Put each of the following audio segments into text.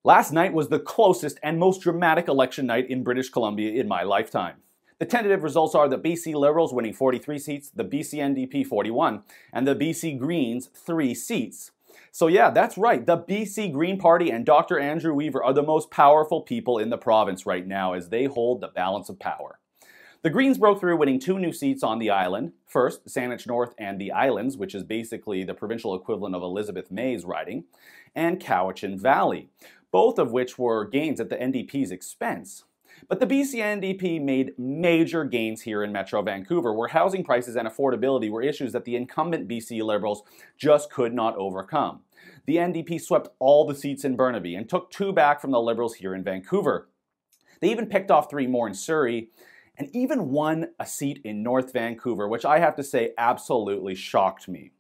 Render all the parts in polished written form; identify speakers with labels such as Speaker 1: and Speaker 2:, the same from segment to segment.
Speaker 1: Last night was the closest and most dramatic election night in British Columbia in my lifetime. The tentative results are the BC Liberals winning 43 seats, the BC NDP 41, and the BC Greens 3 seats. So yeah, that's right, the BC Green Party and Dr. Andrew Weaver are the most powerful people in the province right now as they hold the balance of power. The Greens broke through, winning 2 new seats on the island. First, Saanich North and the Islands, which is basically the provincial equivalent of Elizabeth May's riding, and Cowichan Valley, both of which were gains at the NDP's expense. But the BC NDP made major gains here in Metro Vancouver, where housing prices and affordability were issues that the incumbent BC Liberals just could not overcome. The NDP swept all the seats in Burnaby and took 2 back from the Liberals here in Vancouver. They even picked off 3 more in Surrey, and even won a seat in North Vancouver, which I have to say absolutely shocked me.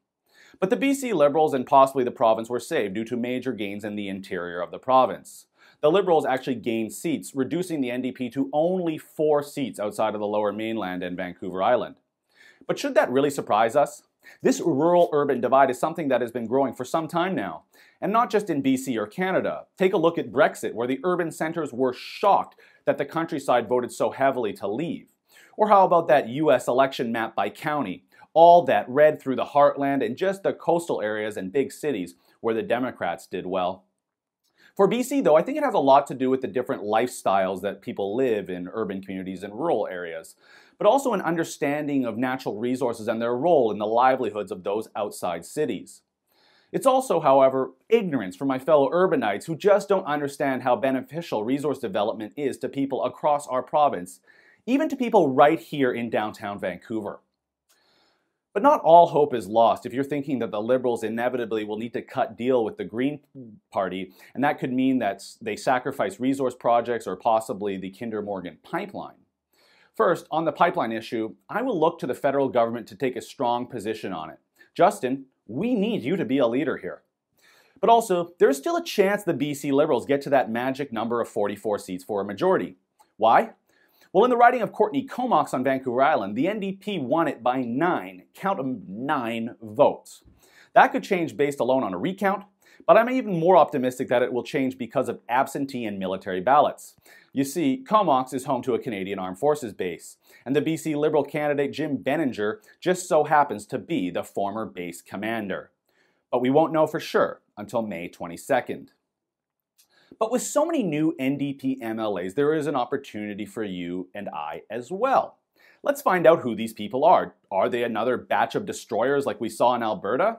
Speaker 1: But the BC Liberals and possibly the province were saved due to major gains in the interior of the province. The Liberals actually gained seats, reducing the NDP to only 4 seats outside of the Lower Mainland and Vancouver Island. But should that really surprise us? This rural-urban divide is something that has been growing for some time now, and not just in BC or Canada. Take a look at Brexit, where the urban centres were shocked that the countryside voted so heavily to leave. Or how about that US election map by county? All that red through the heartland and just the coastal areas and big cities where the Democrats did well. For BC, though, I think it has a lot to do with the different lifestyles that people live in urban communities and rural areas, but also an understanding of natural resources and their role in the livelihoods of those outside cities. It's also, however, ignorance from my fellow urbanites who just don't understand how beneficial resource development is to people across our province, even to people right here in downtown Vancouver. But not all hope is lost if you're thinking that the Liberals inevitably will need to cut deal with the Green Party, and that could mean that they sacrifice resource projects or possibly the Kinder Morgan pipeline. First, on the pipeline issue, I will look to the federal government to take a strong position on it. Justin, we need you to be a leader here. But also, there's still a chance the BC Liberals get to that magic number of 44 seats for a majority. Why? Well, in the riding of Courtney Comox on Vancouver Island, the NDP won it by 9, count them, 9 votes. That could change based alone on a recount, but I'm even more optimistic that it will change because of absentee and military ballots. You see, Comox is home to a Canadian Armed Forces base, and the BC Liberal candidate Jim Benninger just so happens to be the former base commander. But we won't know for sure until May 22nd. But with so many new NDP MLAs, there is an opportunity for you and I as well. Let's find out who these people are. Are they another batch of destroyers like we saw in Alberta?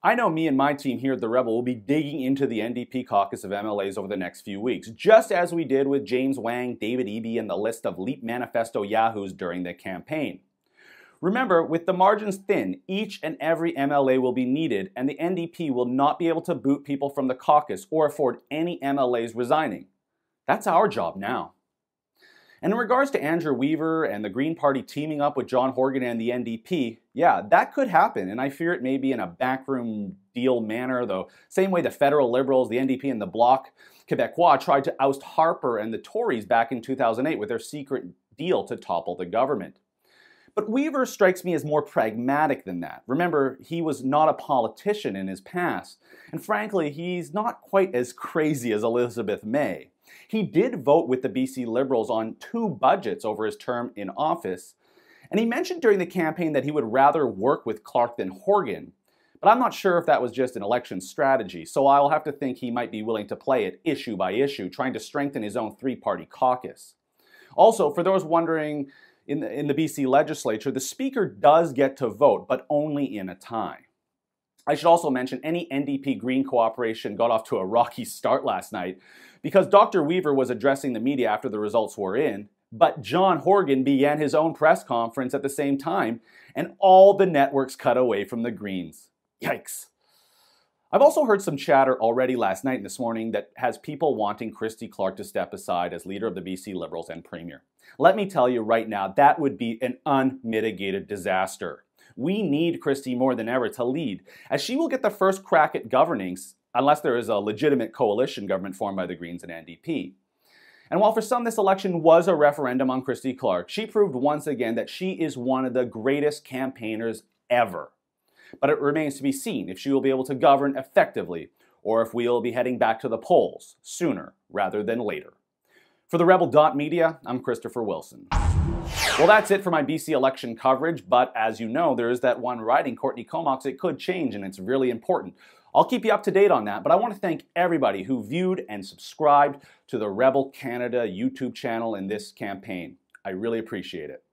Speaker 1: I know me and my team here at The Rebel will be digging into the NDP caucus of MLAs over the next few weeks, just as we did with James Wang, David Eby, and the list of Leap Manifesto yahoos during the campaign. Remember, with the margins thin, each and every MLA will be needed, and the NDP will not be able to boot people from the caucus or afford any MLAs resigning. That's our job now. And in regards to Andrew Weaver and the Green Party teaming up with John Horgan and the NDP, yeah, that could happen, and I fear it may be in a backroom deal manner, the same way the federal Liberals, the NDP, and the Bloc Québécois tried to oust Harper and the Tories back in 2008 with their secret deal to topple the government. But Weaver strikes me as more pragmatic than that. Remember, he was not a politician in his past, and frankly, he's not quite as crazy as Elizabeth May. He did vote with the BC Liberals on 2 budgets over his term in office, and he mentioned during the campaign that he would rather work with Clark than Horgan, but I'm not sure if that was just an election strategy, so I'll have to think he might be willing to play it issue by issue, trying to strengthen his own 3-party caucus. Also, for those wondering, in the BC legislature, the Speaker does get to vote, but only in a tie. I should also mention any NDP Green cooperation got off to a rocky start last night because Dr. Weaver was addressing the media after the results were in, but John Horgan began his own press conference at the same time, and all the networks cut away from the Greens. Yikes. I've also heard some chatter already last night and this morning that has people wanting Christy Clark to step aside as leader of the BC Liberals and Premier. Let me tell you right now, that would be an unmitigated disaster. We need Christy more than ever to lead, as she will get the first crack at governing unless there is a legitimate coalition government formed by the Greens and NDP. And while for some this election was a referendum on Christy Clark, she proved once again that she is one of the greatest campaigners ever. But it remains to be seen if she will be able to govern effectively, or if we'll be heading back to the polls sooner rather than later. For the Rebel.media, I'm Christopher Wilson. Well, that's it for my BC election coverage, but as you know, there is that one riding, Courtney Comox. It could change, and it's really important. I'll keep you up to date on that, but I want to thank everybody who viewed and subscribed to the Rebel Canada YouTube channel in this campaign. I really appreciate it.